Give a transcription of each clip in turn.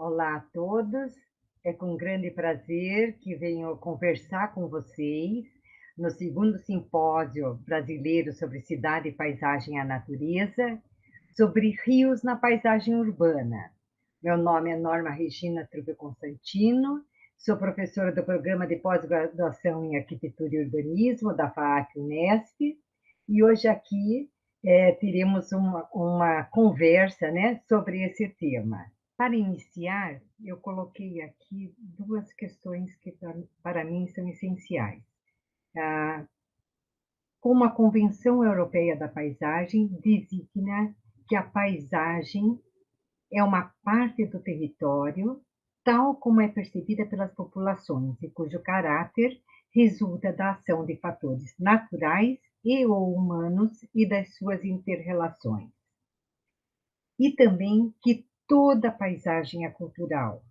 Olá a todos, é com grande prazer que venho conversar com vocês no segundo simpósio brasileiro sobre cidade e paisagem à natureza, sobre rios na paisagem urbana. Meu nome é Norma Regina Trubel Constantino, sou professora do programa de pós-graduação em arquitetura e urbanismo da FAAP-Unesp, e hoje aqui teremos uma conversa, né, sobre esse tema. Para iniciar, eu coloquei aqui duas questões que para mim são essenciais. Como a Convenção Europeia da Paisagem designa que a paisagem é uma parte do território, tal como é percebida pelas populações, e cujo caráter resulta da ação de fatores naturais e ou humanos e das suas interrelações. E também que toda paisagem é cultural,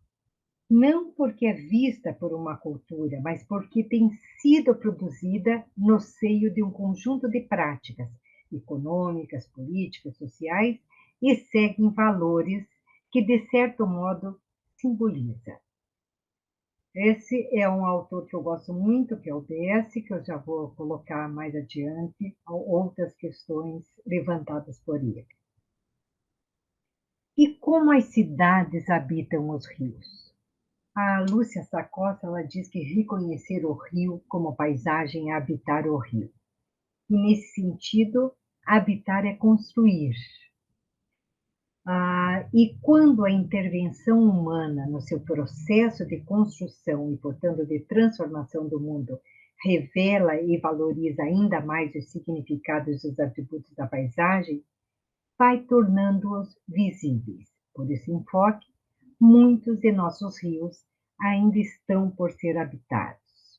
não porque é vista por uma cultura, mas porque tem sido produzida no seio de um conjunto de práticas econômicas, políticas, sociais e seguem valores que, de certo modo, simboliza. Esse é um autor que eu gosto muito, que é o Besse, que eu já vou colocar mais adiante outras questões levantadas por ele. E como as cidades habitam os rios? A Lúcia Sacossa, ela diz que reconhecer o rio como paisagem é habitar o rio. E, nesse sentido, habitar é construir. E quando a intervenção humana no seu processo de construção e, portanto, de transformação do mundo revela e valoriza ainda mais os significados e os atributos da paisagem, vai tornando-os visíveis. Por esse enfoque, muitos de nossos rios ainda estão por ser habitados.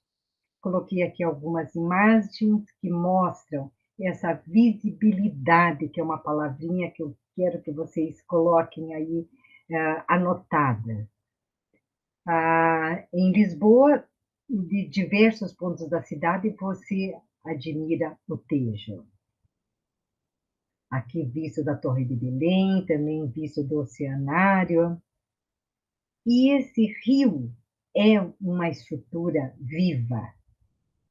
Coloquei aqui algumas imagens que mostram essa visibilidade, que é uma palavrinha que eu quero que vocês coloquem aí anotada. Em Lisboa, de diversos pontos da cidade, você admira o Tejo. Aqui visto da Torre de Belém, também visto do Oceanário. E esse rio é uma estrutura viva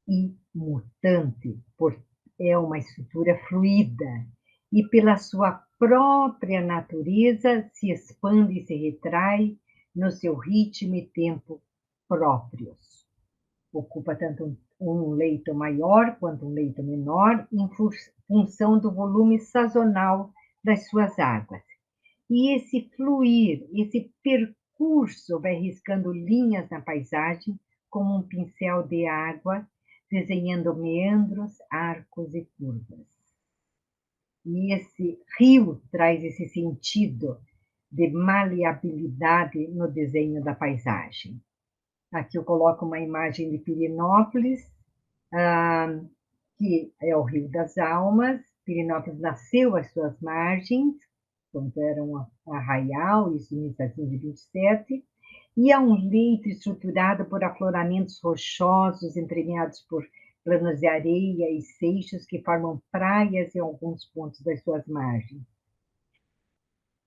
e mutante, é uma estrutura fluida e, pela sua própria natureza, se expande e se retrai no seu ritmo e tempo próprios. Ocupa tanto um leito maior quanto um leito menor, em função do volume sazonal das suas águas. E esse fluir, esse percurso vai riscando linhas na paisagem, como um pincel de água, desenhando meandros, arcos e curvas. E esse rio traz esse sentido de maleabilidade no desenho da paisagem. Aqui eu coloco uma imagem de Pirenópolis, que é o Rio das Almas. Pirenópolis nasceu às suas margens, quando era um arraial, isso em 1727, e é um leito estruturado por afloramentos rochosos, entremeados por planos de areia e seixos que formam praias em alguns pontos das suas margens.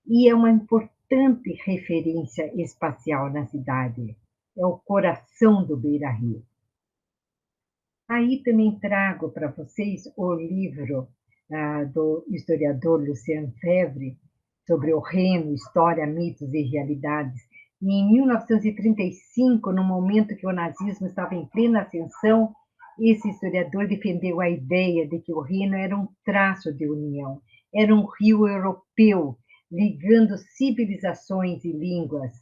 E é uma importante referência espacial na cidade. É o coração do Beira-Rio. Aí também trago para vocês o livro do historiador Lucien Febvre, sobre o Reno, História, Mitos e Realidades. E em 1935, no momento que o nazismo estava em plena ascensão, esse historiador defendeu a ideia de que o Reno era um traço de união, era um rio europeu, ligando civilizações e línguas,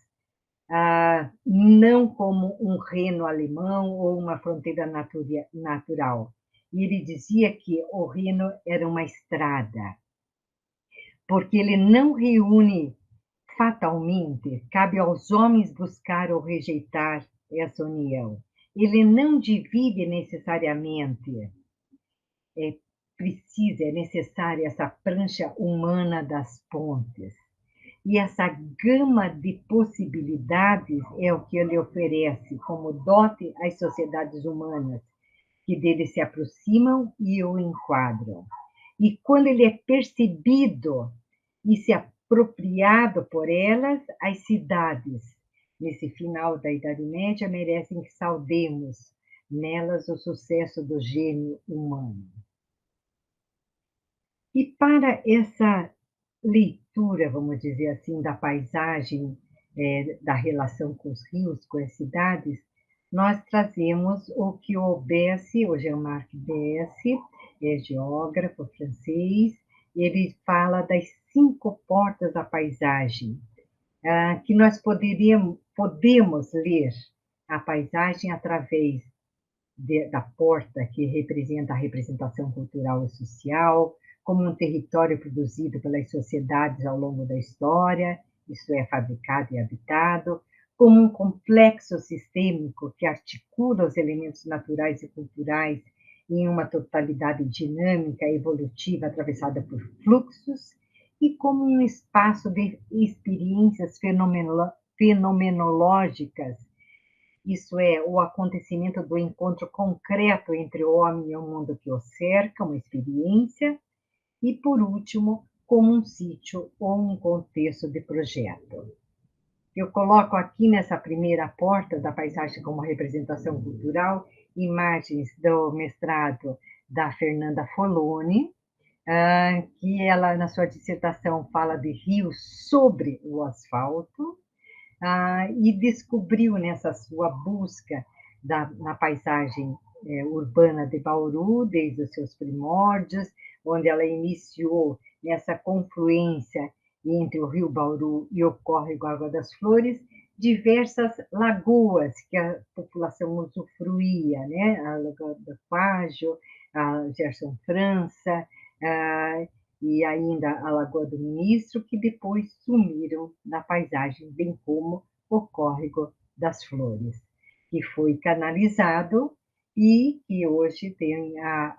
não como um Reno alemão ou uma fronteira natural. E ele dizia que o Reno era uma estrada, porque ele não reúne fatalmente, cabe aos homens buscar ou rejeitar essa união. Ele não divide necessariamente, é necessária essa prancha humana das pontes. E essa gama de possibilidades é o que ele oferece como dote às sociedades humanas, que dele se aproximam e o enquadram. E quando ele é percebido e se apropriado por elas, as cidades, nesse final da Idade Média, merecem que saudemos nelas o sucesso do gênio humano. E para essa leitura, vamos dizer assim, da paisagem, da relação com os rios, com as cidades, nós trazemos o que o Besse, o Jean-Marc Besse, é geógrafo francês, ele fala das 5 portas da paisagem, que nós podemos ler a paisagem através da porta, que representa a representação cultural e social, como um território produzido pelas sociedades ao longo da história, isto é, fabricado e habitado, como um complexo sistêmico que articula os elementos naturais e culturais em uma totalidade dinâmica e evolutiva atravessada por fluxos, e como um espaço de experiências fenomenológicas, isso é, o acontecimento do encontro concreto entre o homem e o mundo que o cerca, uma experiência, e, por último, como um sítio ou um contexto de projeto. Eu coloco aqui nessa primeira porta da paisagem como representação cultural imagens do mestrado da Fernanda Foloni, que ela, na sua dissertação, fala de rios sobre o asfalto, e descobriu nessa sua busca na paisagem urbana de Bauru, desde os seus primórdios, onde ela iniciou nessa confluência entre o rio Bauru e o córrego Água das Flores, diversas lagoas que a população usufruía, né? A Lagoa do Fágio, a Gerson França, e ainda a Lagoa do Ministro, que depois sumiram na paisagem, bem como o Córrego das Flores, que foi canalizado e que hoje tem a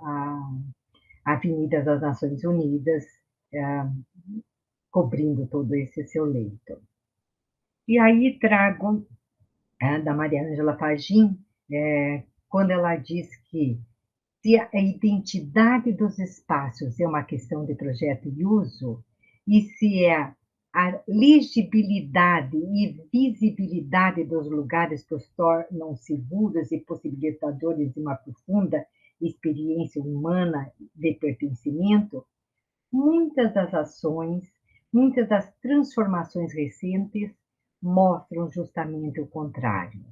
Avenida das Nações Unidas cobrindo todo esse seu leito. E aí trago da Maria Ângela Fagin, quando ela diz que se a identidade dos espaços é uma questão de projeto e uso, e se é a legibilidade e visibilidade dos lugares que os tornam seguros e possibilitadores de uma profunda experiência humana de pertencimento, muitas das ações, muitas das transformações recentes mostram justamente o contrário.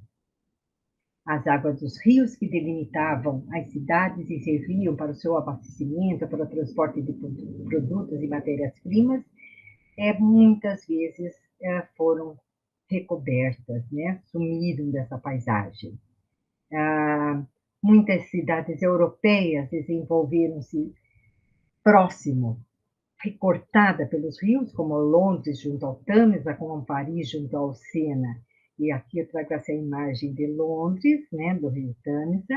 As águas dos rios que delimitavam as cidades e serviam para o seu abastecimento, para o transporte de produtos e matérias-primas, muitas vezes foram recobertas, né? Sumiram dessa paisagem. Muitas cidades europeias desenvolveram-se próximo, recortada pelos rios, como Londres junto ao Tâmisa, como Paris junto ao Sena. E aqui eu trago essa imagem de Londres, né, do rio Tâmisa,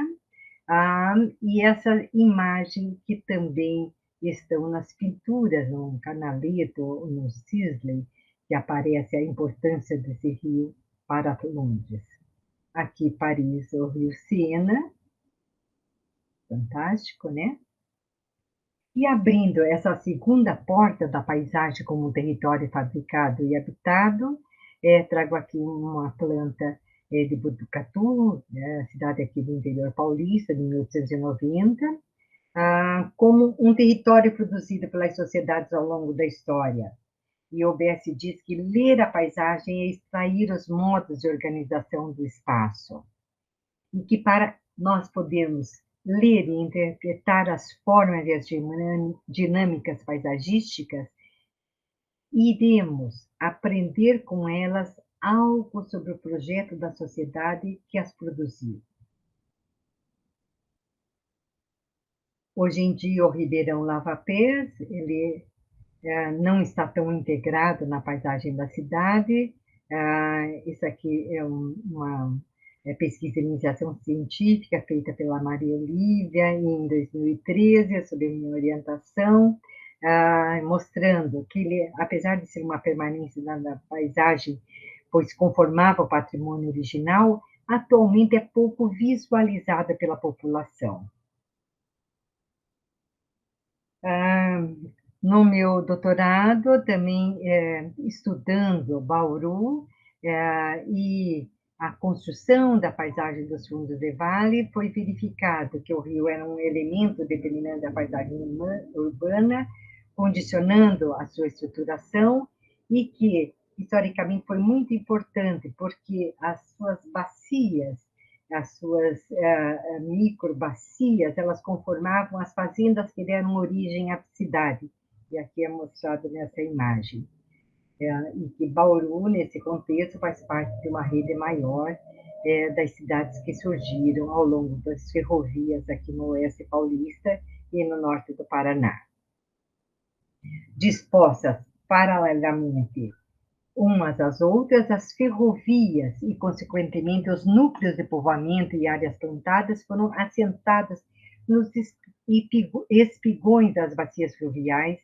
e essa imagem que também estão nas pinturas, no Canaletto, no Sisley, que aparece a importância desse rio para Londres. Aqui Paris, o rio Sena, fantástico, né? E abrindo essa segunda porta da paisagem como um território fabricado e habitado, trago aqui uma planta de Botucatu, cidade aqui do interior paulista, de 1890, como um território produzido pelas sociedades ao longo da história. E o Besse diz que ler a paisagem é extrair os modos de organização do espaço. E que para nós podermos ler e interpretar as formas e as dinâmicas paisagísticas, iremos aprender com elas algo sobre o projeto da sociedade que as produziu. Hoje em dia, o Ribeirão Lava-Pés, ele não está tão integrado na paisagem da cidade. Isso aqui é uma pesquisa de iniciação científica feita pela Maria Olívia em 2013, sob minha orientação, mostrando que ele, apesar de ser uma permanência na paisagem, pois conformava o patrimônio original, atualmente é pouco visualizada pela população. No meu doutorado, também, estudando Bauru, e a construção da paisagem dos fundos de vale, foi verificado que o rio era um elemento determinante da paisagem urbana, condicionando a sua estruturação, e que, historicamente, foi muito importante, porque as suas bacias, as suas microbacias, elas conformavam as fazendas que deram origem à cidade, e aqui é mostrado nessa imagem. E que Bauru, nesse contexto, faz parte de uma rede maior das cidades que surgiram ao longo das ferrovias aqui no oeste paulista e no norte do Paraná. Dispostas paralelamente umas às outras, as ferrovias e, consequentemente, os núcleos de povoamento e áreas plantadas foram assentadas nos espigões das bacias fluviais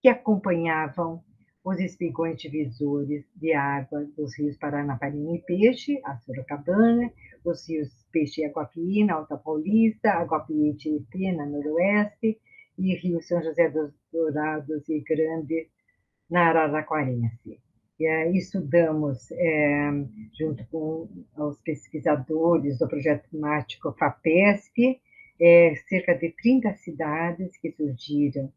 que acompanhavam os espigões divisores de água dos rios Paranapanema e Peixe, a Sorocabana, os rios Peixe e Aguapií, na Alta Paulista, Aguapií e Tietê, na Noroeste, e Rio São José dos Dourados e Grande, na Araraquarense. Estudamos, junto com os pesquisadores do projeto temático FAPESP, cerca de 30 cidades que surgiram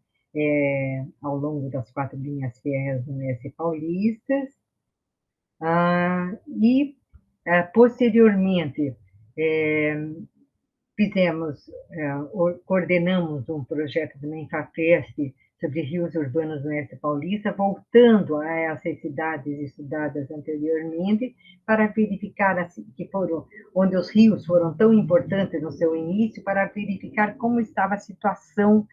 ao longo das 4 linhas férreas no oeste paulistas, e, posteriormente, coordenamos um projeto também FAPESP sobre rios urbanos no oeste paulista, voltando a essas cidades estudadas anteriormente, para verificar, que foram, onde os rios foram tão importantes no seu início, para verificar como estava a situação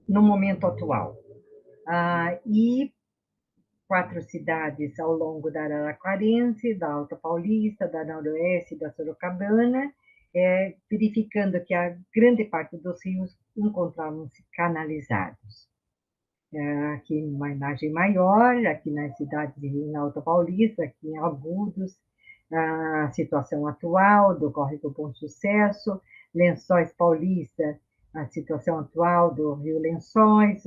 no momento atual. E 4 cidades ao longo da Araraquarense, da Alta Paulista, da Noroeste e da Sorocabana, verificando que a grande parte dos rios encontravam-se canalizados. Aqui numa imagem maior, aqui nas cidades de Rio na Alta Paulista, aqui em Agudos, a situação atual do córrego Bom Sucesso, Lençóis Paulista, a situação atual do Rio Lençóis,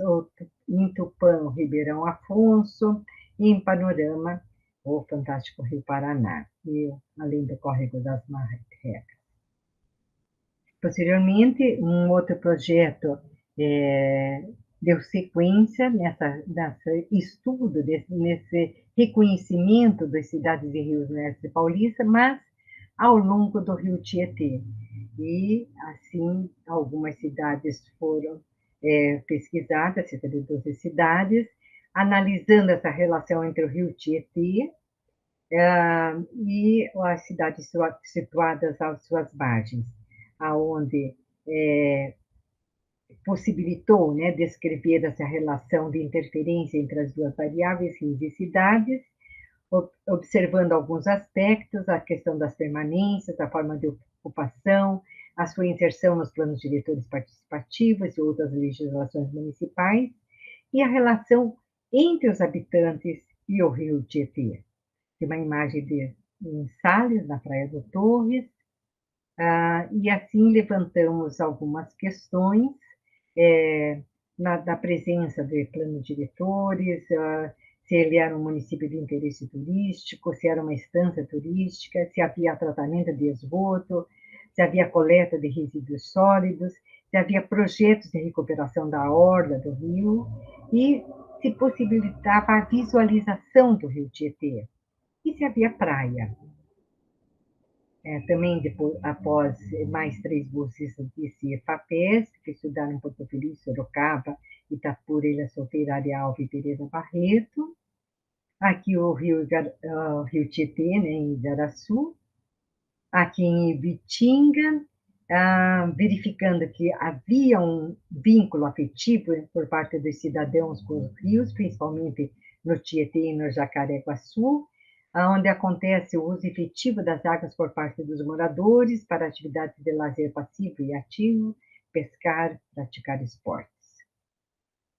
em Tupã, o Ribeirão Afonso, e em Panorama, o fantástico Rio Paraná, e além do córrego das Marrecas. Posteriormente, um outro projeto deu sequência nesse estudo, nesse reconhecimento das cidades e rios no oeste paulista, mas ao longo do rio Tietê. E, assim, algumas cidades foram pesquisadas, cerca de 12 cidades, analisando essa relação entre o rio Tietê e as cidades situadas às suas margens, aonde possibilitou, né, descrever essa relação de interferência entre as duas variáveis, rios e cidades, observando alguns aspectos, a questão das permanências, a forma de ocupação, a sua inserção nos planos diretores participativos e outras legislações municipais, e a relação entre os habitantes e o rio Tietê. Tem uma imagem em Sales, na Praia do Torres, e assim levantamos algumas questões da presença de planos diretores, se ele era um município de interesse turístico, se era uma estância turística, se havia tratamento de esgoto, se havia coleta de resíduos sólidos, se havia projetos de recuperação da orla do rio e se possibilitava a visualização do rio Tietê, e se havia praia. Também, após mais 3 bolsistas desse FAPESP, que estudaram em Porto Feliz, Sorocaba, Itapura, Ilha Solteira, Arealva e Tereza Barreto. Aqui o rio Tietê, né, em Igaraçu. Aqui em Ibitinga, verificando que havia um vínculo afetivo por parte dos cidadãos com os rios, principalmente no Tietê e no Jacareguaçu, onde acontece o uso efetivo das águas por parte dos moradores para atividades de lazer passivo e ativo, pescar, praticar esportes.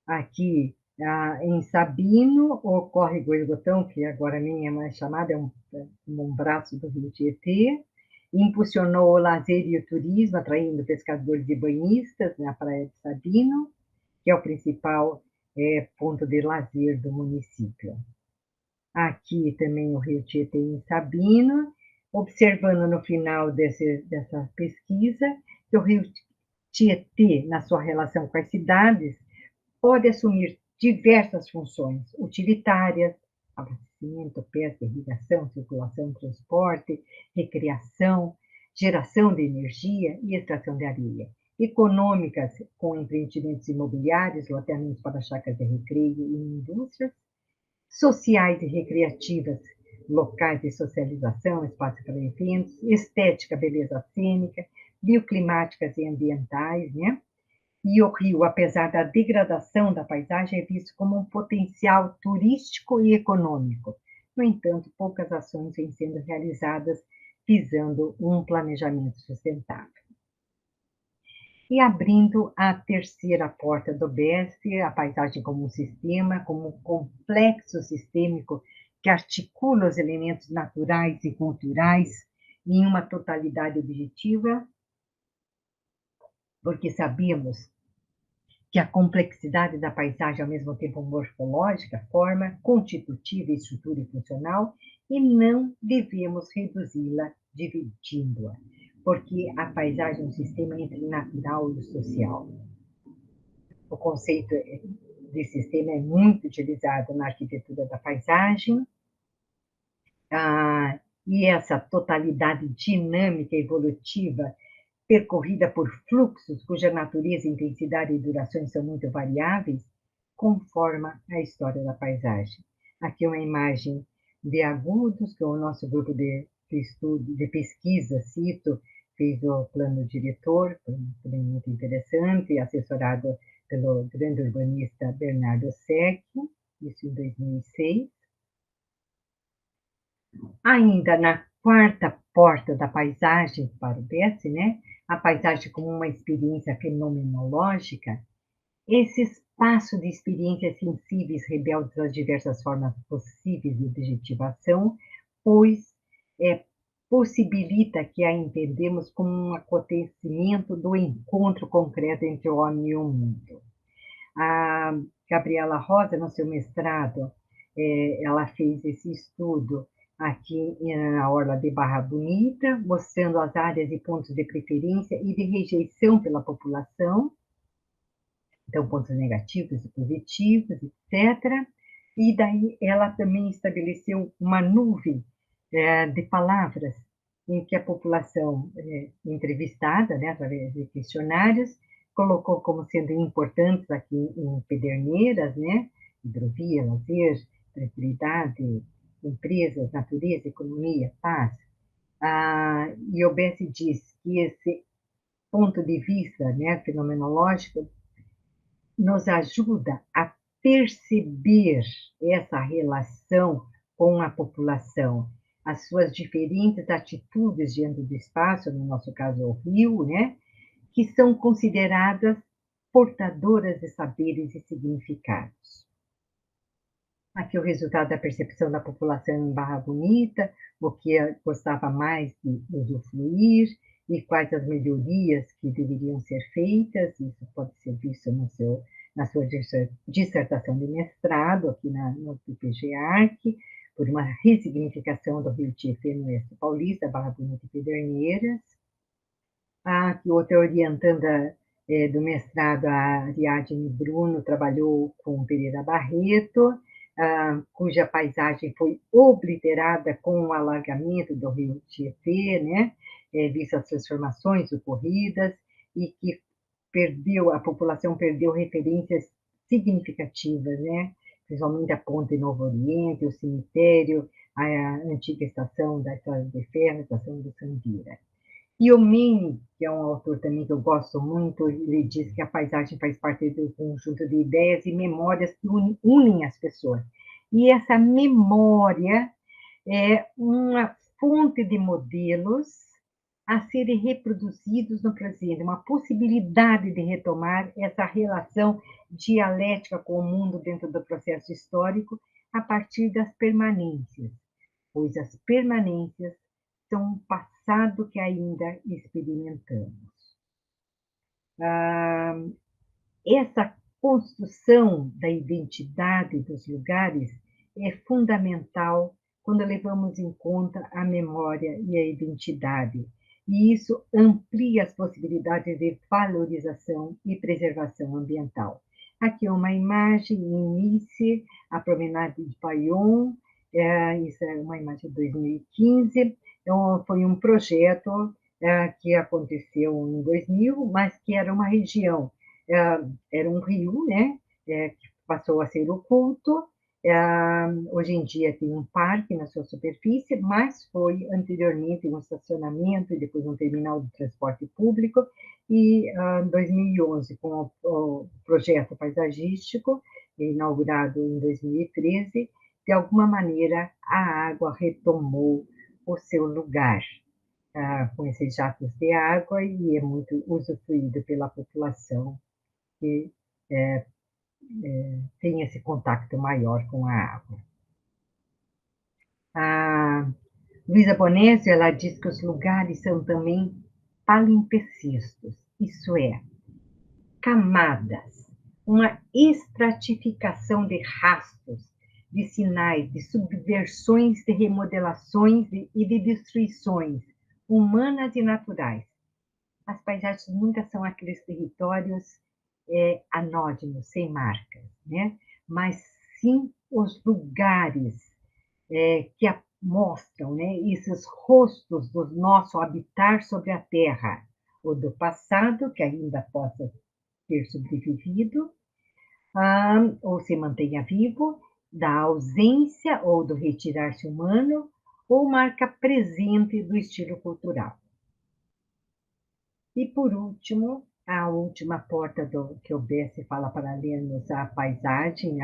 Aqui, em Sabino, o córrego Esgotão, que agora nem é mais chamado, é um braço do rio Tietê, impulsionou o lazer e o turismo, atraindo pescadores e banhistas na praia de Sabino, que é o principal ponto de lazer do município. Aqui também o rio Tietê em Sabino, observando no final dessa pesquisa que o rio Tietê, na sua relação com as cidades, pode assumir diversas funções utilitárias, abastecimento, pesca, irrigação, circulação, transporte, recreação, geração de energia e extração de areia. Econômicas, com empreendimentos imobiliários, loteamentos para chácaras de recreio e indústrias, sociais e recreativas, locais de socialização, espaços para eventos, estética, beleza cênica, bioclimáticas e ambientais, né? E o rio, apesar da degradação da paisagem, é visto como um potencial turístico e econômico. No entanto, poucas ações vêm sendo realizadas visando um planejamento sustentável. E abrindo a terceira porta do BEST, a paisagem como um sistema, como um complexo sistêmico que articula os elementos naturais e culturais em uma totalidade objetiva, porque sabemos que a complexidade da paisagem, ao mesmo tempo morfológica, forma, constitutiva, estrutura e funcional, e não devemos reduzi-la dividindo-a, porque a paisagem é um sistema entre o natural e o social. O conceito de sistema é muito utilizado na arquitetura da paisagem, e essa totalidade dinâmica e evolutiva percorrida por fluxos cuja natureza, intensidade e duração são muito variáveis, conforma a história da paisagem. Aqui uma imagem de Agudos, que é o nosso grupo de estudo, de pesquisa, cito, fez o plano diretor, também muito interessante, assessorado pelo grande urbanista Bernardo Secchi, isso em 2006. Ainda na quarta porta da paisagem para o BEST, né? A paisagem como uma experiência fenomenológica, esse espaço de experiências sensíveis rebeldes às diversas formas possíveis de objetivação, pois possibilita que a entendemos como um acontecimento do encontro concreto entre o homem e o mundo. A Gabriela Rosa, no seu mestrado, ela fez esse estudo aqui na Orla de Barra Bonita, mostrando as áreas e pontos de preferência e de rejeição pela população, então pontos negativos e positivos, etc. E daí ela também estabeleceu uma nuvem de palavras em que a população entrevistada, né, através de questionários, colocou como sendo importantes aqui em Pederneiras, né, hidrovia, lazer, tranquilidade, empresas, natureza, economia, paz. E o Bessi diz que esse ponto de vista, né, fenomenológico nos ajuda a perceber essa relação com a população, as suas diferentes atitudes diante do espaço, no nosso caso o rio, né, que são consideradas portadoras de saberes e significados. Aqui o resultado da percepção da população em Barra Bonita, o que gostava mais de usufruir e quais as melhorias que deveriam ser feitas. Isso pode ser visto na sua dissertação de mestrado, aqui no PPG-ARC, por uma ressignificação do Rio Tietê no Oeste Paulista, Barra Bonita e Pederneiras. Aqui outra orientanda do mestrado, a Ariadne Bruno, trabalhou com Pereira Barreto, cuja paisagem foi obliterada com o alargamento do rio Tietê, né, visto as transformações ocorridas, e que a população perdeu referências significativas, né, principalmente a Ponte Novo Oriente, o cemitério, a antiga estação da Estrada de Ferro, a estação do Sandira. E o Mene, que é um autor também que eu gosto muito, ele diz que a paisagem faz parte do conjunto de ideias e memórias que unem as pessoas. E essa memória é uma fonte de modelos a serem reproduzidos no presente, uma possibilidade de retomar essa relação dialética com o mundo dentro do processo histórico a partir das permanências, pois as permanências são um passado que ainda experimentamos. Essa construção da identidade dos lugares é fundamental quando levamos em conta a memória e a identidade, e isso amplia as possibilidades de valorização e preservação ambiental. Aqui é uma imagem em Nice, a Promenade de Paillon, isso é uma imagem de 2015, então foi um projeto que aconteceu em 2000, mas que era uma região, era um rio, né, que passou a ser oculto. Hoje em dia tem um parque na sua superfície, mas foi anteriormente um estacionamento e depois um terminal de transporte público. E em 2011, com o projeto paisagístico, inaugurado em 2013, de alguma maneira a água retomou o seu lugar com esses jatos de água e é muito usufruído pela população que tem esse contato maior com a água. A Luísa Bonésio, ela diz que os lugares são também palimpsestos, isso é, camadas, uma estratificação de rastros, de sinais, de subversões, de remodelações e de destruições humanas e naturais. As paisagens nunca são aqueles territórios anódinos, sem marcas, né? Mas sim os lugares que mostram, né, esses rostos do nosso habitar sobre a Terra, ou do passado, que ainda possa ter sobrevivido, ou se mantenha vivo, da ausência ou do retirar-se humano, ou marca presente do estilo cultural. E, por último, a última porta que o Besse fala para lermos a paisagem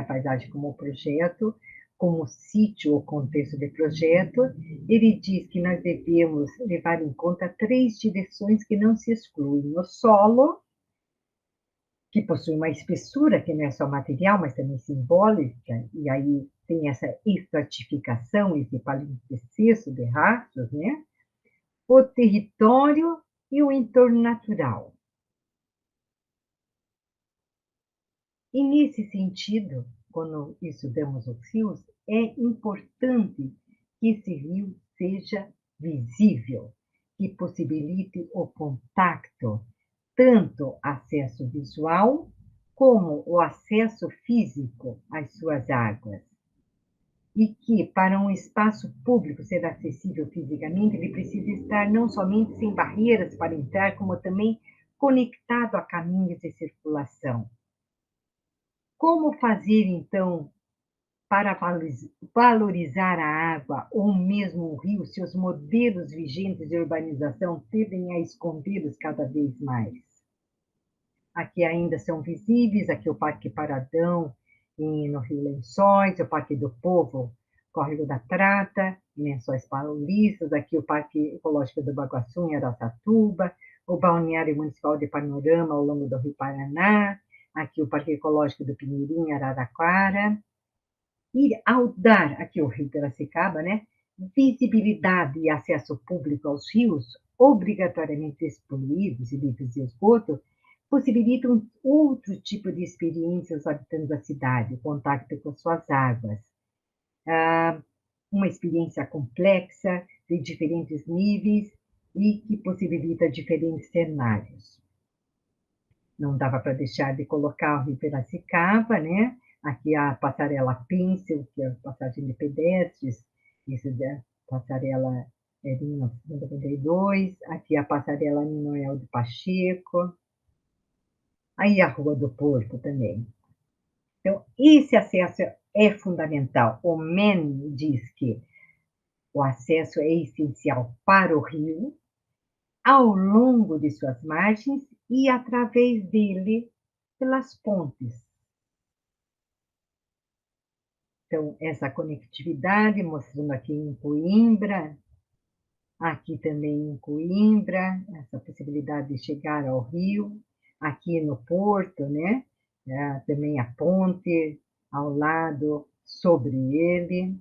como projeto, como sítio ou contexto de projeto, ele diz que nós devemos levar em conta 3 direções que não se excluem. O solo, que possui uma espessura que não é só material, mas também simbólica, e aí tem essa estratificação, esse palimpsesto de rastros, né? O território e o entorno natural. E, nesse sentido, quando estudamos os rios, é importante que esse rio seja visível, que possibilite o contato, tanto acesso visual, como o acesso físico às suas águas. E que, para um espaço público ser acessível fisicamente, ele precisa estar não somente sem barreiras para entrar, como também conectado a caminhos de circulação. Como fazer, então, para valorizar a água ou mesmo o rio, se os modelos vigentes de urbanização tendem a escondê-los cada vez mais? Aqui ainda são visíveis, aqui o Parque Paradão, no Rio Lençóis, o Parque do Povo, Córrego da Prata, em Lençóis Paulistas, aqui o Parque Ecológico do Baguaçu, em Araçatuba, o Balneário Municipal de Panorama, ao longo do Rio Paraná, aqui o Parque Ecológico do Pinheirinho, em Araraquara. E ao dar, aqui o Rio Piracicaba, né, visibilidade e acesso público aos rios, obrigatoriamente despoluídos e livres de esgoto, possibilitam outro tipo de experiência aos habitantes da cidade, o contato com suas águas. Uma experiência complexa, de diferentes níveis e que possibilita diferentes cenários. Não dava para deixar de colocar o Rio Piracicaba, né? Aqui a passarela Pincel, que é a passagem de pedestres, isso da passarela de 1992, aqui a passarela Ninoel de Pacheco, aí a Rua do Porto também. Então, esse acesso é fundamental. O MEN diz que o acesso é essencial para o rio, ao longo de suas margens e através dele pelas pontes. Então, essa conectividade, mostrando aqui em Coimbra, aqui também em Coimbra, essa possibilidade de chegar ao rio, aqui no Porto, né? Também a ponte ao lado, sobre ele.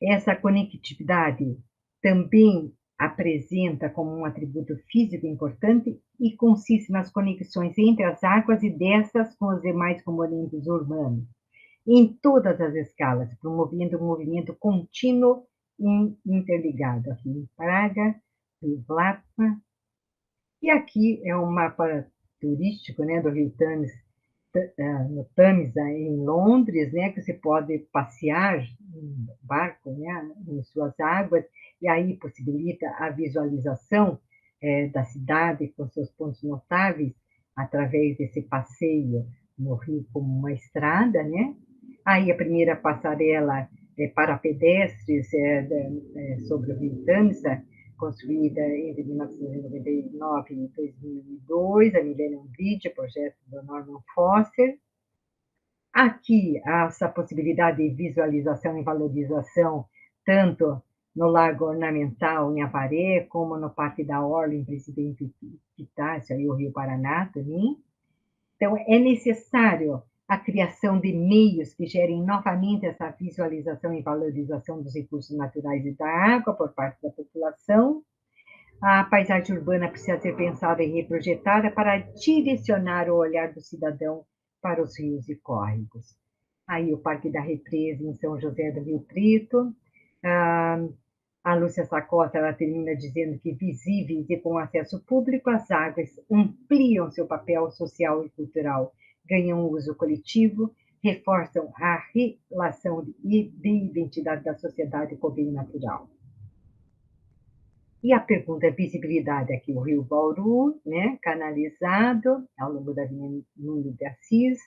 Essa conectividade também apresenta como um atributo físico importante e consiste nas conexões entre as águas e dessas com os demais componentes urbanos, em todas as escalas, promovendo um movimento contínuo e interligado. Aqui em Praga, Rio Vlapa. E aqui é um mapa turístico, né, do Rio Thames, no Tâmisa, em Londres, né, que você pode passear em barco, né, em suas águas, e aí possibilita a visualização da cidade com seus pontos notáveis através desse passeio no rio como uma estrada, né? Aí a primeira passarela para pedestres sobre o rio Tâmisa, construída entre 1999 e 2002, a Millennium Bridge, projeto do Norman Foster. Aqui, essa possibilidade de visualização e valorização, tanto no Lago Ornamental, em Avaré, como no Parque da Orla, em Presidente Epitácio, aí o Rio Paraná também. Então, é necessário a criação de meios que gerem novamente essa visualização e valorização dos recursos naturais e da água por parte da população. A paisagem urbana precisa ser pensada e reprojetada para direcionar o olhar do cidadão para os rios e córregos. Aí o Parque da Represa, em São José do Rio Preto. A Lúcia Sacosta, ela termina dizendo que visíveis e com acesso público, as águas ampliam seu papel social e cultural, ganham uso coletivo, reforçam a relação de identidade da sociedade com o bem natural. E a pergunta é visibilidade aqui, o Rio Bauru, né, canalizado ao longo da Avenida Nuno de Assis,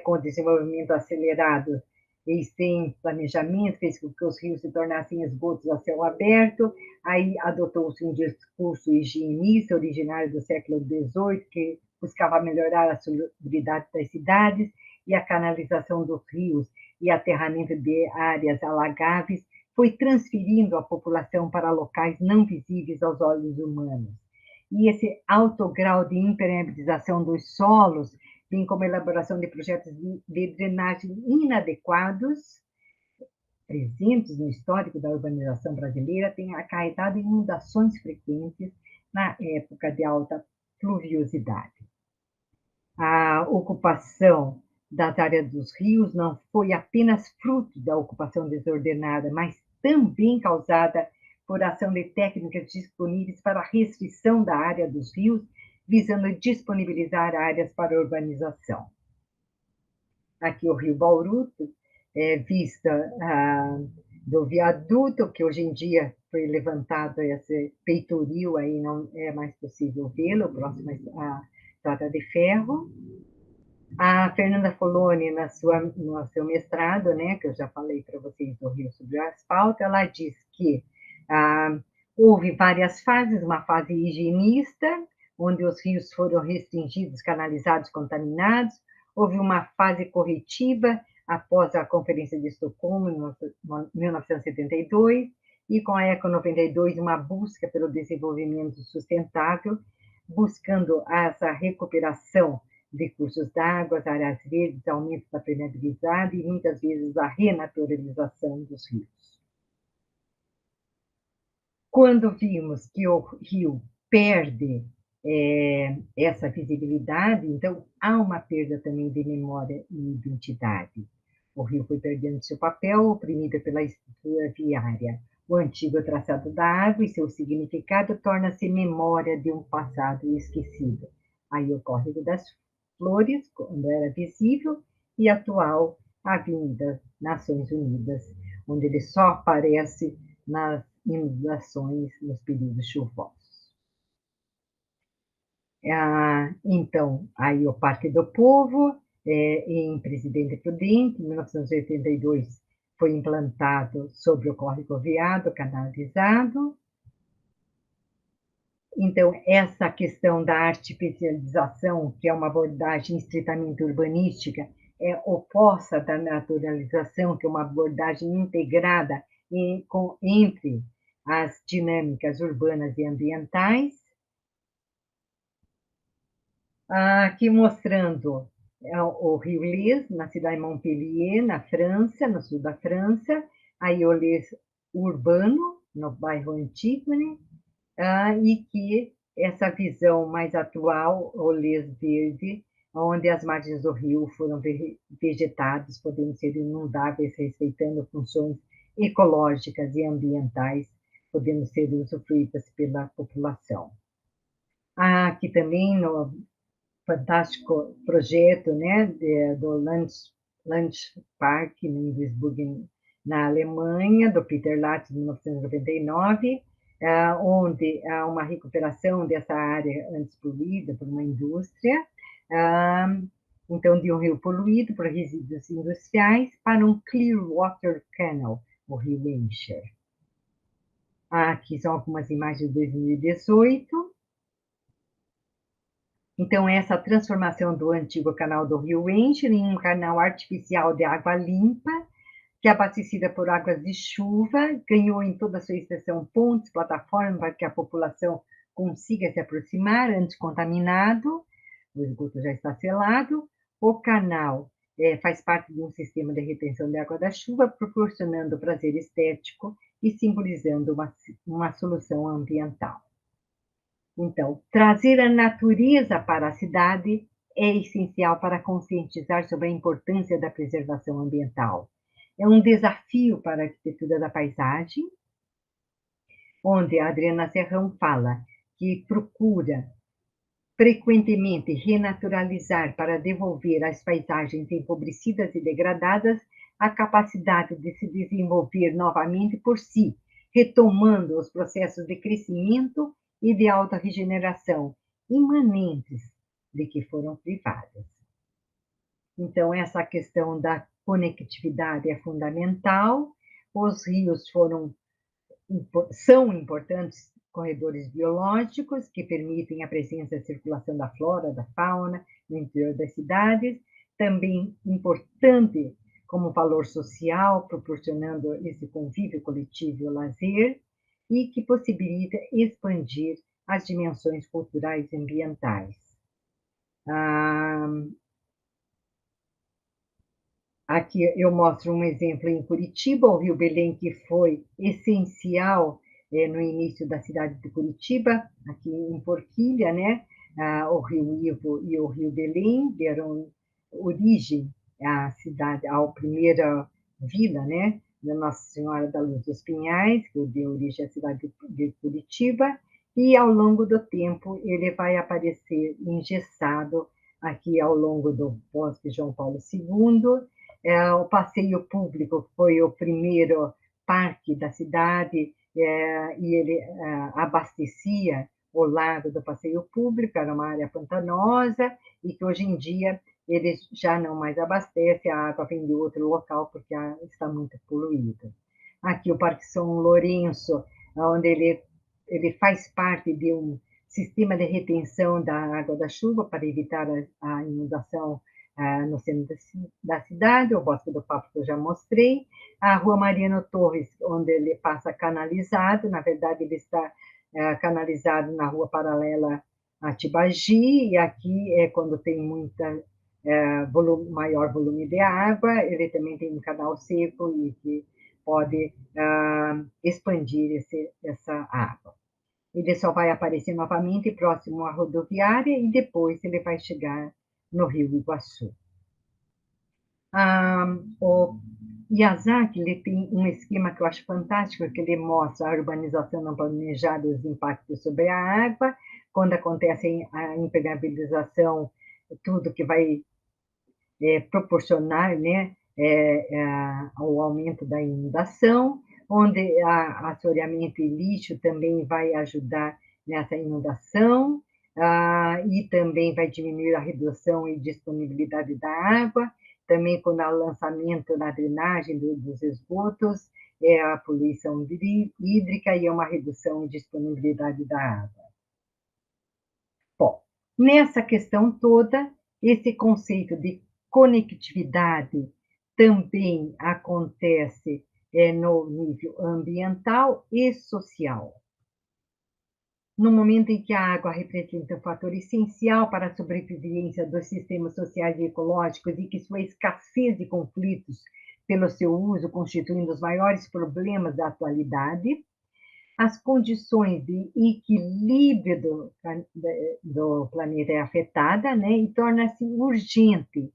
com desenvolvimento acelerado e sem planejamento, fez com que os rios se tornassem esgotos a céu aberto, aí adotou-se um discurso higienista originário do século XVIII, que buscava melhorar a salubridade das cidades, e a canalização dos rios e aterramento de áreas alagáveis foi transferindo a população para locais não visíveis aos olhos humanos. E esse alto grau de impermeabilização dos solos, bem como a elaboração de projetos de drenagem inadequados, presentes no histórico da urbanização brasileira, tem acarretado inundações frequentes na época de alta pluviosidade. A ocupação das áreas dos rios não foi apenas fruto da ocupação desordenada, mas também causada por ação de técnicas disponíveis para a restrição da área dos rios, visando disponibilizar áreas para urbanização. Aqui o Rio Bauru, vista do viaduto, que hoje em dia foi levantado esse peitoril, aí não é mais possível vê-lo, próximo à Estrada de Ferro. A Fernanda Foloni, no seu mestrado, né, que eu já falei para vocês do Rio sobre o Asfalto, ela diz que houve várias fases, uma fase higienista, onde os rios foram restringidos, canalizados, contaminados, houve uma fase corretiva, após a Conferência de Estocolmo, em 1972, e com a ECO 92, uma busca pelo desenvolvimento sustentável, buscando essa recuperação de cursos d'água, áreas verdes, aumento da permeabilidade e, muitas vezes, a renaturalização dos rios. Quando vimos que o rio perde essa visibilidade, então há uma perda também de memória e identidade. O rio foi perdendo seu papel, oprimido pela estrutura viária. O antigo traçado da água e seu significado torna-se memória de um passado esquecido. Aí o Córrego das Flores, quando era visível, e atual Avenida Nações Unidas, onde ele só aparece nas inundações nos períodos chuvosos. Então, aí o Parque do Povo, em Presidente Prudente, em 1982, foi implantado sobre o córrego Veado, canalizado. Então, essa questão da artificialização, que é uma abordagem estritamente urbanística, é oposta da naturalização, que é uma abordagem integrada entre as dinâmicas urbanas e ambientais. Aqui mostrando o rio Lys, na cidade de Montpellier, na França, no sul da França, aí o Lys urbano, no bairro Antigone, e que essa visão mais atual, Olês Verde, onde as margens do rio foram vegetadas, podendo ser inundáveis, respeitando funções ecológicas e ambientais, podendo ser usufruídas pela população. Há aqui também no fantástico projeto, né, do Landespark em Duisburg, na Alemanha, do Peter Latz, de 1999, onde há uma recuperação dessa área antes poluída por uma indústria, então de um rio poluído por resíduos industriais para um Clear Water Canal, o rio Encher. Aqui são algumas imagens de 2018. Então, essa transformação do antigo canal do Rio Encher em um canal artificial de água limpa, que é abastecida por águas de chuva, ganhou em toda a sua extensão pontes, plataformas, para que a população consiga se aproximar antes contaminado, o esgoto já está selado. O canal faz parte de um sistema de retenção de água da chuva, proporcionando prazer estético e simbolizando uma solução ambiental. Então, trazer a natureza para a cidade é essencial para conscientizar sobre a importância da preservação ambiental. É um desafio para a arquitetura da paisagem, onde a Adriana Serrão fala que procura frequentemente renaturalizar para devolver às paisagens empobrecidas e degradadas a capacidade de se desenvolver novamente por si, retomando os processos de crescimento e de autorregeneração imanentes de que foram privadas. Então, essa questão da conectividade é fundamental. Os rios são importantes corredores biológicos que permitem a presença e circulação da flora, da fauna no interior das cidades. Também importante como valor social, proporcionando esse convívio coletivo e o lazer, e que possibilita expandir as dimensões culturais e ambientais. Aqui eu mostro um exemplo em Curitiba, o Rio Belém, que foi essencial no início da cidade de Curitiba, aqui em Forquilha, né? O Rio Ivo e o Rio Belém deram origem à cidade, à primeira vila, né? Da Nossa Senhora da Luz dos Pinhais, que deu origem à cidade de Curitiba, e ao longo do tempo ele vai aparecer engessado aqui ao longo do Bosque João Paulo II. O passeio público foi o primeiro parque da cidade, e ele abastecia o lago do passeio público, era uma área pantanosa, e que hoje em dia ele já não mais abastece, a água vem de outro local, porque está muito poluída. Aqui o Parque São Lourenço, onde ele faz parte de um sistema de retenção da água da chuva para evitar a inundação no centro da cidade, o Bosque do Papo que eu já mostrei, a Rua Mariano Torres, onde ele passa canalizado, na verdade ele está canalizado na rua paralela a Tibagi, e aqui é quando tem maior volume de água, ele também tem um canal seco e que pode expandir essa água. Ele só vai aparecer novamente próximo à rodoviária e depois ele vai chegar no Rio Iguaçu. O Miyazaki ele tem um esquema que eu acho fantástico, que ele mostra a urbanização não planejada e os impactos sobre a água, quando acontece a impermeabilização, tudo que vai proporcionar, né, ao aumento da inundação, onde assoreamento e lixo também vai ajudar nessa inundação, e também vai diminuir a redução e disponibilidade da água, também quando há lançamento na drenagem dos esgotos, a poluição hídrica e uma redução e disponibilidade da água. Bom, nessa questão toda, esse conceito de conectividade também acontece no nível ambiental e social. No momento em que a água representa um fator essencial para a sobrevivência dos sistemas sociais e ecológicos e que sua escassez e conflitos pelo seu uso constituem um dos maiores problemas da atualidade, as condições de equilíbrio do planeta é afetada, né, e torna-se urgente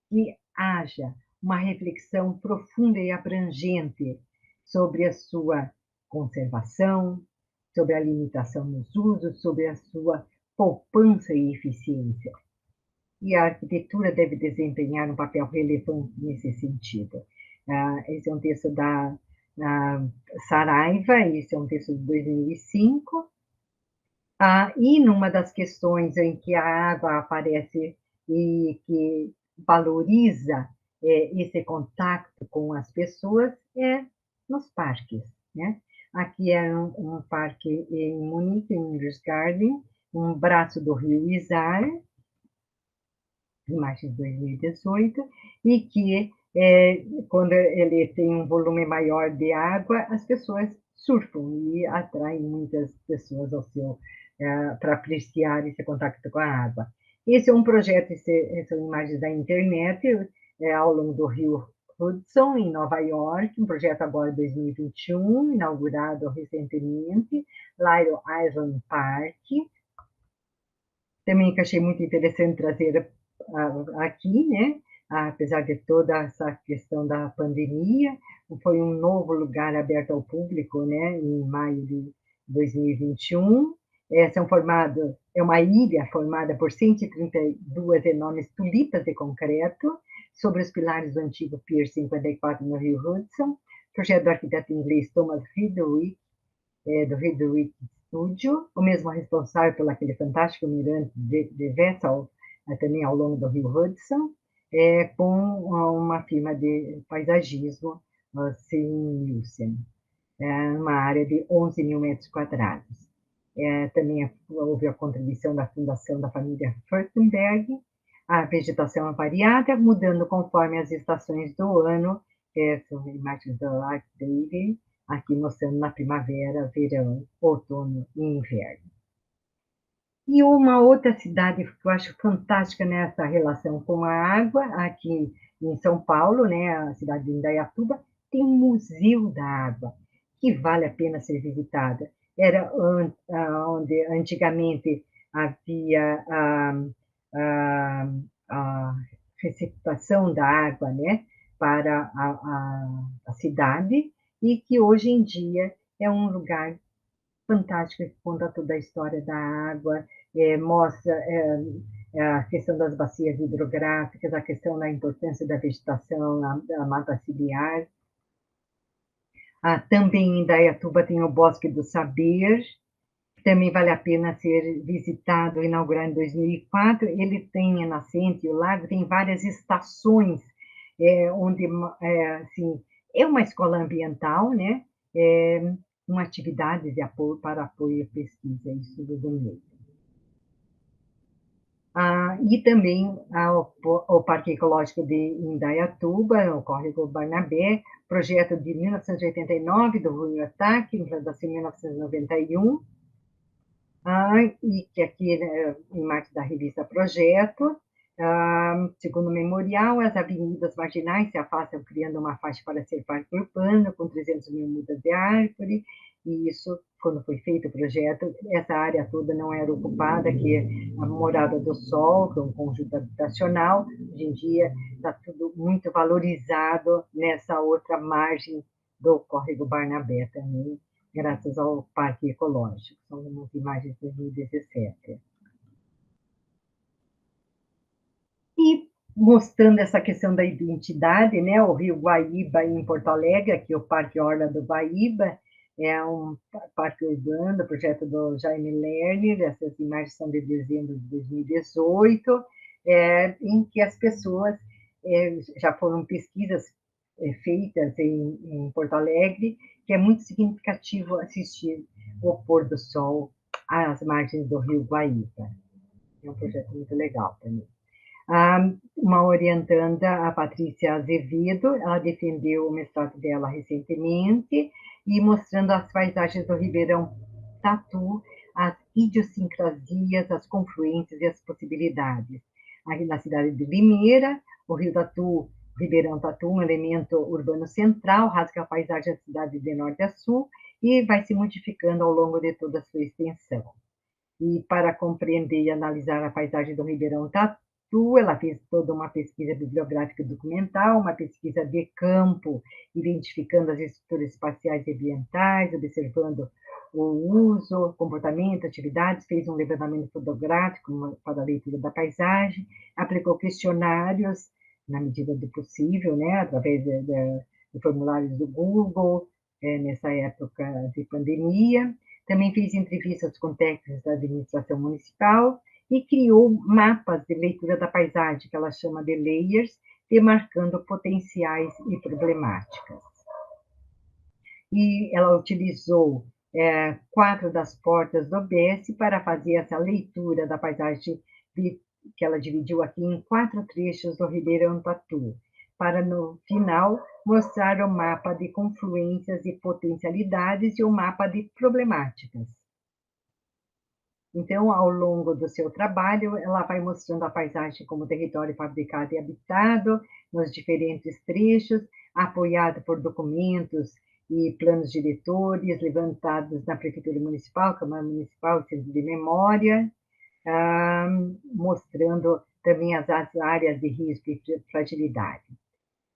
que haja uma reflexão profunda e abrangente sobre a sua conservação, sobre a limitação nos usos, sobre a sua poupança e eficiência. E a arquitetura deve desempenhar um papel relevante nesse sentido. Esse é um texto da Saraiva, esse é um texto de 2005, e numa das questões em que a água aparece e que valoriza esse contato com as pessoas é nos parques, né? Aqui é um parque em Munique, em Garden, um braço do rio Isar, imagens de 2018, e que quando ele tem um volume maior de água, as pessoas surfam e atraem muitas pessoas ao seu para apreciar esse contato com a água. Esse é um projeto, são imagens da internet, ao longo do rio Hudson, em Nova York, um projeto agora 2021, inaugurado recentemente, Lytle Island Park. Também que achei muito interessante trazer aqui, né? Apesar de toda essa questão da pandemia, foi um novo lugar aberto ao público, né? Em maio de 2021. É uma ilha formada por 132 enormes tulipas de concreto sobre os pilares do antigo Pier 54 no Rio Hudson, projeto do arquiteto inglês Thomas Heatherwick, do Heatherwick Studio, o mesmo responsável por aquele fantástico mirante de Vessel, também ao longo do Rio Hudson, com uma firma de paisagismo, Nielsen, uma área de 11 mil metros quadrados. Também houve a contribuição da fundação da família Furstenberg. A vegetação é variada, mudando conforme as estações do ano. São imagens da Life Daily, aqui mostrando na primavera, verão, outono e inverno. E uma outra cidade que eu acho fantástica nessa relação com a água, aqui em São Paulo, né, a cidade de Indaiatuba, tem um museu da água, que vale a pena ser visitada. Era onde antigamente havia a receptação da água, né, para a cidade, e que hoje em dia é um lugar fantástico que conta toda a história da água, mostra a questão das bacias hidrográficas, a questão da importância da vegetação, da mata ciliar. Também em Indaiatuba tem o Bosque do Saber, que também vale a pena ser visitado, inaugurado em 2004. Ele tem a nascente, o lago tem várias estações, onde assim, é uma escola ambiental, né? Uma atividade de apoio para apoio à pesquisa e estudo do meio. E também o Parque Ecológico de Indaiatuba, o Córrego Barnabé, projeto de 1989 do Rui Ataque, implantação em 1991, e que aqui, em março da revista Projeto, segundo o memorial, as avenidas marginais se afastam, criando uma faixa para ser parque urbano, com 300 mil mudas de árvore, e isso, quando foi feito o projeto, essa área toda não era ocupada, que é a Morada do Sol, que é um conjunto habitacional, hoje em dia está tudo muito valorizado nessa outra margem do Córrego Barnabé também, graças ao Parque Ecológico. São umas imagens de 2017. E mostrando essa questão da identidade, né? O Rio Guaíba em Porto Alegre, aqui o Parque Orla do Guaíba, é um parque urbano, projeto do Jaime Lerner, essas imagens são de dezembro de 2018, em que as pessoas, já foram pesquisas feitas em Porto Alegre, que é muito significativo assistir o pôr do sol às margens do Rio Guaíba. É um projeto muito legal também. Uma orientanda, a Patrícia Azevedo, ela defendeu o mestrado dela recentemente, e mostrando as paisagens do Ribeirão Tatu, as idiosincrasias, as confluências e as possibilidades. Aqui na cidade de Limeira, o Rio Tatu, o Ribeirão Tatu, um elemento urbano central, rasga a paisagem da cidade de norte a sul, e vai se modificando ao longo de toda a sua extensão. E para compreender e analisar a paisagem do Ribeirão Tatu, ela fez toda uma pesquisa bibliográfica e documental, uma pesquisa de campo, identificando as estruturas espaciais e ambientais, observando o uso, comportamento, atividades, fez um levantamento fotográfico para a leitura da paisagem, aplicou questionários, na medida do possível, né, através de formulários do Google, nessa época de pandemia, também fez entrevistas com técnicos da administração municipal e criou mapas de leitura da paisagem, que ela chama de layers, demarcando potenciais e problemáticas. E ela utilizou 4 das portas do OBS para fazer essa leitura da paisagem, que ela dividiu aqui em 4 trechos do Ribeirão Tatu, para, no final, mostrar o mapa de confluências e potencialidades e o mapa de problemáticas. Então, ao longo do seu trabalho, ela vai mostrando a paisagem como território fabricado e habitado, nos diferentes trechos, apoiado por documentos e planos diretores levantados na Prefeitura Municipal, Câmara Municipal, Centro de Memória, mostrando também as áreas de risco e fragilidade.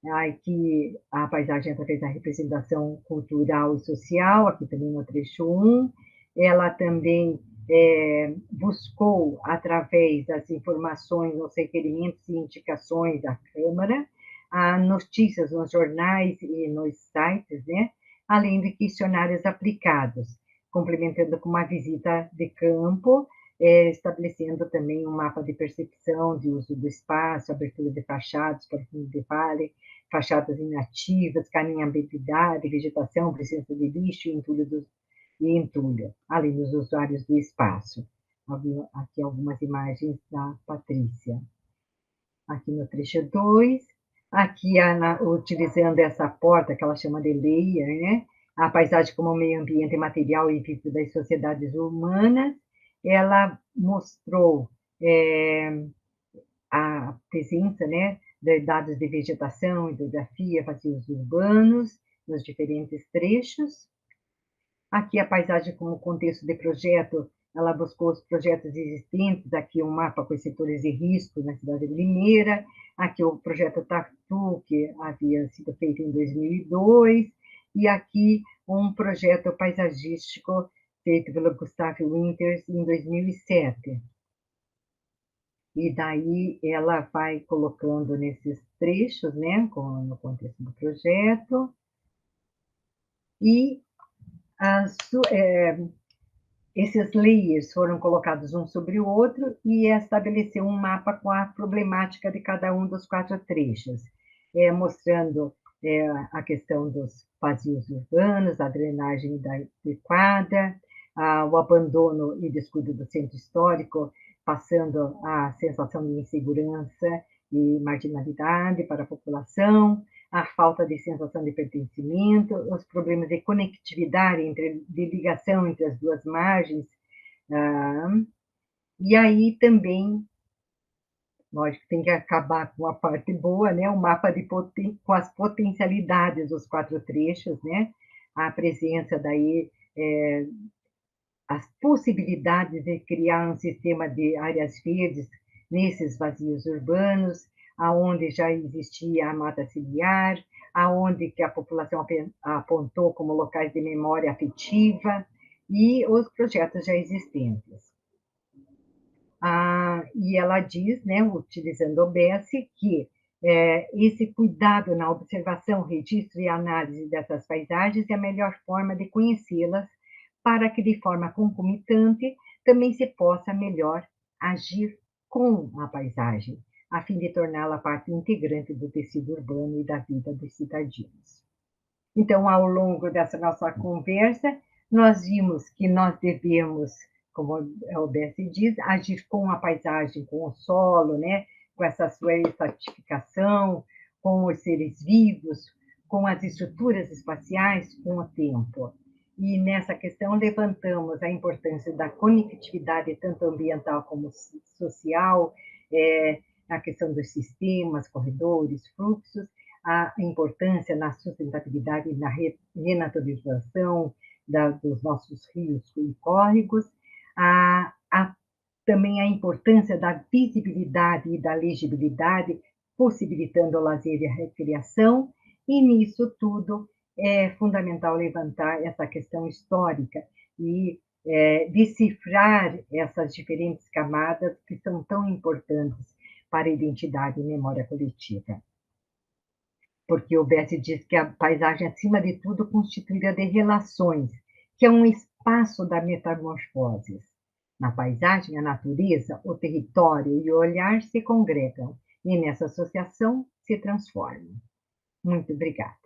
Aqui a paisagem através da representação cultural e social, aqui também no trecho 1, ela também buscou, através das informações, nos requerimentos e indicações da Câmara, notícias nos jornais e nos sites, né? Além de questionários aplicados, complementando com uma visita de campo, estabelecendo também um mapa de percepção de uso do espaço, abertura de fachadas, para fundo de vale, fachadas inativas, caminhabilidade, vegetação, presença de lixo e entulho, além dos usuários do espaço. Aqui algumas imagens da Patrícia. Aqui no trecho 2, aqui utilizando essa porta que ela chama de layer, né? A paisagem como meio ambiente material e vivo das sociedades humanas, ela mostrou a presença, né, de dados de vegetação, hidrografia, vazios urbanos, nos diferentes trechos. Aqui a paisagem como contexto de projeto, ela buscou os projetos existentes, aqui um mapa com os setores de risco na cidade de Limeira, aqui o projeto Tatu, que havia sido feito em 2002, e aqui um projeto paisagístico feito pelo Gustavo Winters em 2007. E daí ela vai colocando nesses trechos, né, no contexto do projeto, e esses layers foram colocados um sobre o outro e estabeleceu um mapa com a problemática de cada um dos 4 trechos, mostrando a questão dos vazios urbanos, a drenagem adequada, o abandono e descuido do centro histórico, passando a sensação de insegurança e marginalidade para a população, a falta de sensação de pertencimento, os problemas de conectividade, de ligação entre as duas margens, e aí também, lógico, tem que acabar com a parte boa, né? O mapa com as potencialidades dos 4 trechos, né? A presença daí, as possibilidades de criar um sistema de áreas verdes nesses vazios urbanos, aonde já existia a mata ciliar, aonde que a população apontou como locais de memória afetiva e os projetos já existentes. E ela diz, né, utilizando o OBS, que esse cuidado na observação, registro e análise dessas paisagens é a melhor forma de conhecê-las, para que, de forma concomitante, também se possa melhor agir com a paisagem, a fim de torná-la parte integrante do tecido urbano e da vida dos cidadãos. Então, ao longo dessa nossa conversa, nós vimos que nós devemos, como a OBS diz, agir com a paisagem, com o solo, né? Com essa sua estratificação, com os seres vivos, com as estruturas espaciais, com o tempo. E nessa questão levantamos a importância da conectividade, tanto ambiental como social, a questão dos sistemas, corredores, fluxos, a importância na sustentabilidade, na renaturalização, dos nossos rios e córregos, também a importância da visibilidade e da legibilidade, possibilitando o lazer e a recreação, e nisso tudo é fundamental levantar essa questão histórica e decifrar essas diferentes camadas que são tão importantes para a identidade e memória coletiva. Porque o Bess diz que a paisagem, acima de tudo, constituída de relações, que é um espaço da metamorfose. Na paisagem, a natureza, o território e o olhar se congregam, e nessa associação se transformam. Muito obrigada.